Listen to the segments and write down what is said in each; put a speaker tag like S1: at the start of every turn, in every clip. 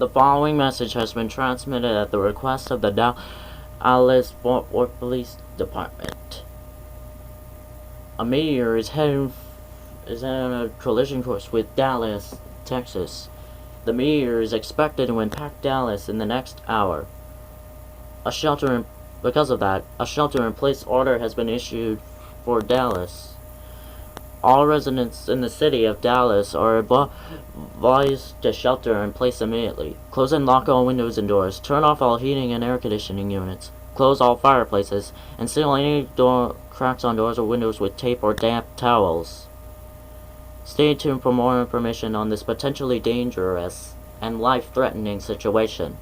S1: The following message has been transmitted at the request of the Dallas Fort Worth Police Department. A meteor is heading on a collision course with Dallas, Texas. The meteor is expected to impact Dallas in the next hour. Because of that, a shelter-in-place order has been issued for Dallas. All residents in the city of Dallas are advised to shelter in place immediately. Close and lock all windows and doors. Turn off all heating and air conditioning units. Close all fireplaces and seal any cracks on doors or windows with tape or damp towels. Stay tuned for more information on this potentially dangerous and life-threatening situation.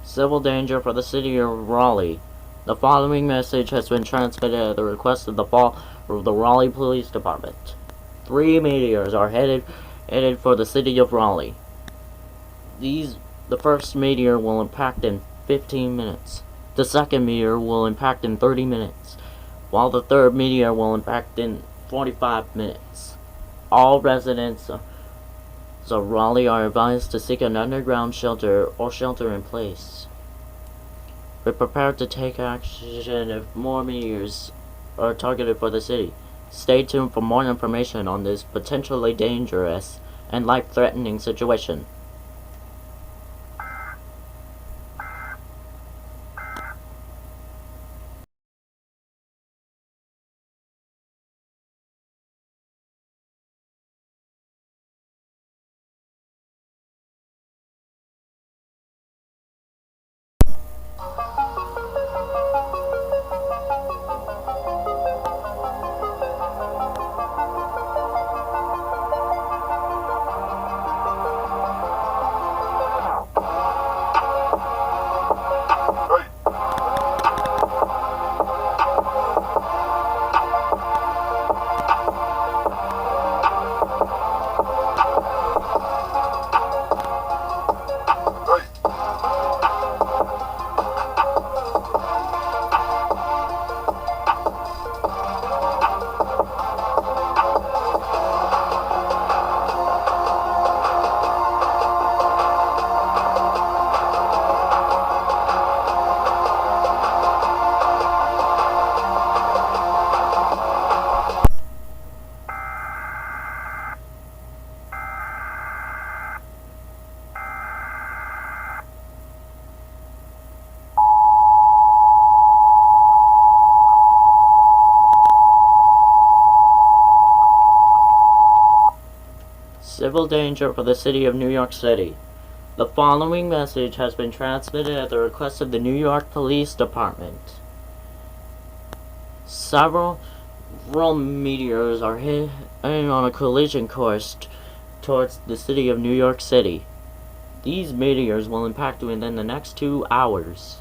S1: Civil danger for the city of Raleigh. The following message has been transmitted at the request of the Raleigh Police Department. 3 meteors are headed for the city of Raleigh. The first meteor will impact in 15 minutes. The second meteor will impact in 30 minutes, while the third meteor will impact in 45 minutes. All residents of Raleigh are advised to seek an underground shelter or shelter in place. Be prepared to take action if more meteors are targeted for the city. Stay tuned for more information on this potentially dangerous and life-threatening situation. Civil danger for the city of New York City. The following message has been transmitted at the request of the New York Police Department. Several meteors are heading on a collision course towards the city of New York City. These meteors will impact within the next 2 hours.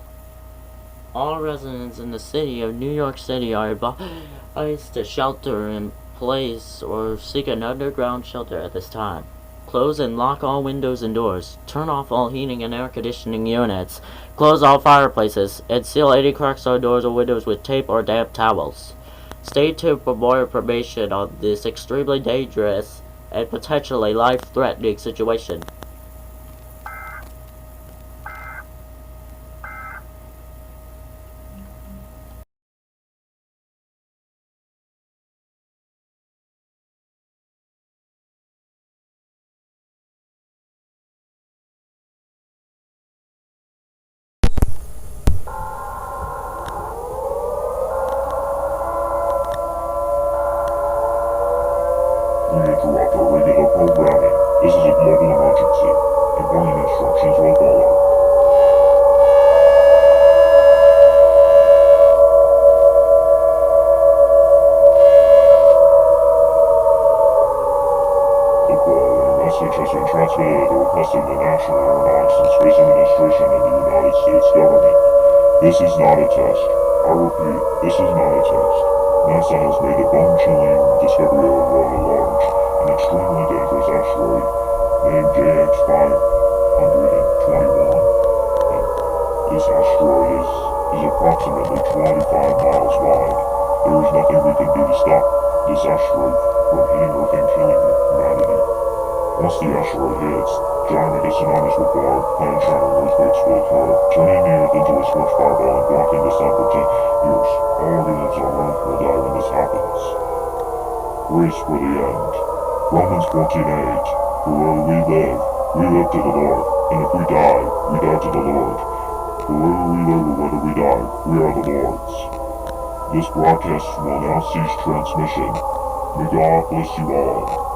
S1: All residents in the city of New York City are advised to shelter in place or seek an underground shelter at this time. Close and lock all windows and doors. Turn off all heating and air conditioning units. Close all fireplaces and seal any cracks on doors or windows with tape or damp towels. Stay tuned for more information on this extremely dangerous and potentially life-threatening situation.
S2: This is a global emergency. Important instructions will follow. The following message has been transmitted at the request of the National Aeronautics and Space Administration of the United States government. This is not a test. I repeat, this is not a test. NASA has made a bone-chilling discovery of a large and extremely dangerous asteroid named JX521. This asteroid is approximately 25 miles wide. There is nothing we can do to stop this asteroid from hitting Earth and killing humanity. Once the asteroid hits, giant tsunamis will form, planet-shattering earthquakes will occur, turning the Earth into a scorched fireball and blocking the sun for 10 years. All organisms on Earth will die when this happens. Grace for the end. Romans 14:8. For where we live to the Lord, and if we die to the Lord. For whether we live or whether we die, we are the Lord's. This broadcast will now cease transmission. May God bless you all.